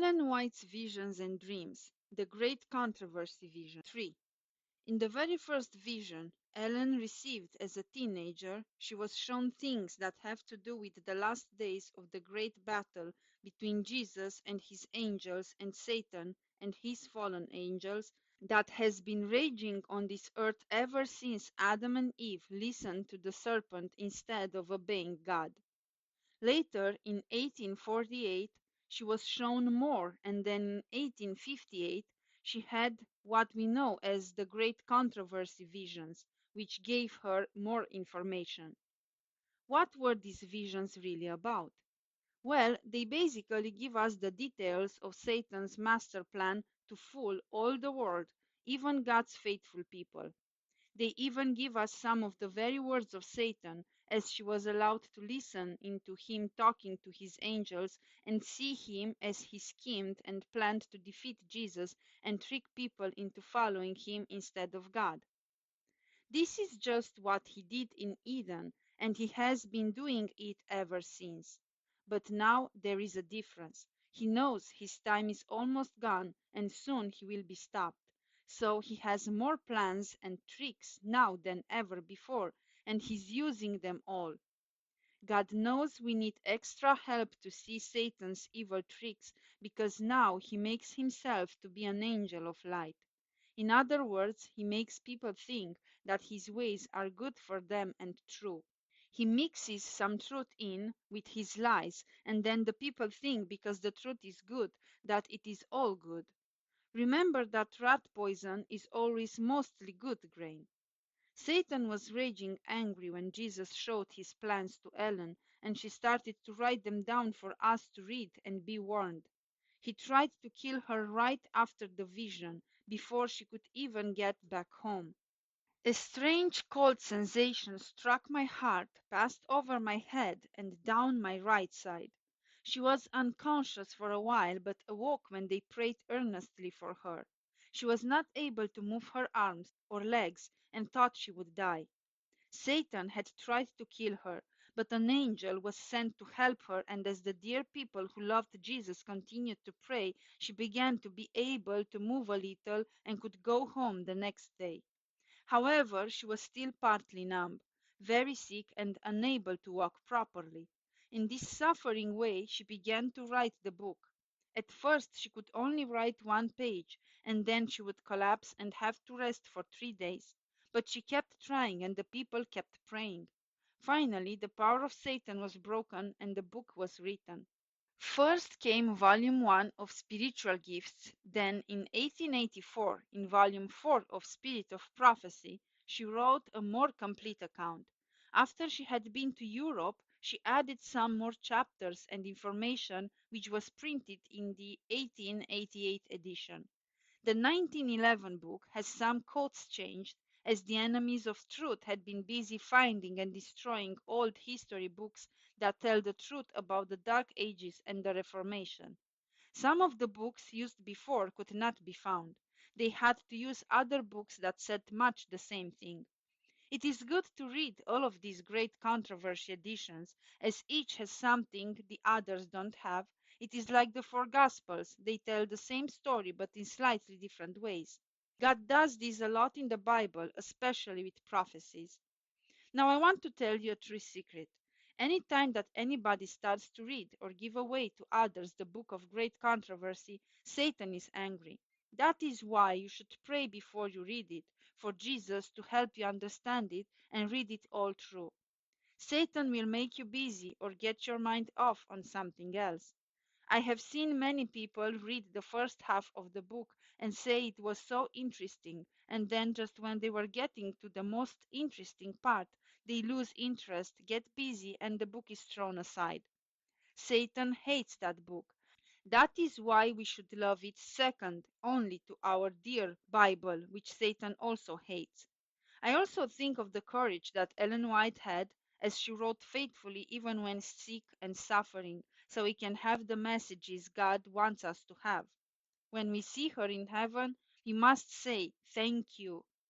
Ellen White's Visions and Dreams, The Great Controversy Vision 3. In the very first vision Ellen received as a teenager, she was shown things that have to do with the last days of the great battle between Jesus and his angels and Satan and his fallen angels that has been raging on this earth ever since Adam and Eve listened to the serpent instead of obeying God. Later, in 1848, she was shown more, and then in 1858 she had what we know as the Great Controversy visions, which gave her more information. What were these visions really about? Well, they basically give us the details of Satan's master plan to fool all the world, even God's faithful people. They even give us some of the very words of Satan, as she was allowed to listen into him talking to his angels and see him as he schemed and planned to defeat Jesus and trick people into following him instead of God. This is just what he did in Eden, and he has been doing it ever since. But now there is a difference. He knows his time is almost gone, and soon he will be stopped. So he has more plans and tricks now than ever before, and he's using them all. God knows we need extra help to see Satan's evil tricks, because now he makes himself to be an angel of light. In other words, he makes people think that his ways are good for them and true. He mixes some truth in with his lies, and then the people think because the truth is good that it is all good. Remember that rat poison is always mostly good grain. Satan was raging angry when Jesus showed his plans to Ellen, and she started to write them down for us to read and be warned. He tried to kill her right after the vision, before she could even get back home. A strange cold sensation struck my heart, passed over my head and down my right side. She was unconscious for a while, but awoke when they prayed earnestly for her. She was not able to move her arms or legs and thought she would die. Satan had tried to kill her, but an angel was sent to help her, and as the dear people who loved Jesus continued to pray, she began to be able to move a little and could go home the next day. However, she was still partly numb, very sick and unable to walk properly. In this suffering way she began to write the book. At first she could only write one page, and then she would collapse and have to rest for 3 days. But she kept trying, and the people kept praying. Finally, the power of Satan was broken, and the book was written. First came Volume 1 of Spiritual Gifts, then in 1884, in Volume 4 of Spirit of Prophecy, she wrote a more complete account. After she had been to Europe, she added some more chapters and information, which was printed in the 1888 edition. The 1911 book has some quotes changed, as the enemies of truth had been busy finding and destroying old history books that tell the truth about the Dark Ages and the Reformation. Some of the books used before could not be found. They had to use other books that said much the same thing. It is good to read all of these great controversy editions, as each has something the others don't have. It is like the four Gospels, they tell the same story but in slightly different ways. God does this a lot in the Bible, especially with prophecies. Now I want to tell you a true secret. Any time that anybody starts to read or give away to others the book of great controversy, Satan is angry. That is why you should pray before you read it, for Jesus to help you understand it and read it all through. Satan will make you busy or get your mind off on something else. I have seen many people read the first half of the book and say it was so interesting, and then just when they were getting to the most interesting part, they lose interest, get busy, and the book is thrown aside. Satan hates that book. That is why we should love it second only to our dear Bible, which Satan also hates. I also think of the courage that Ellen White had, as she wrote faithfully even when sick and suffering, so we can have the messages God wants us to have. When we see her in heaven, we must say, "Thank you.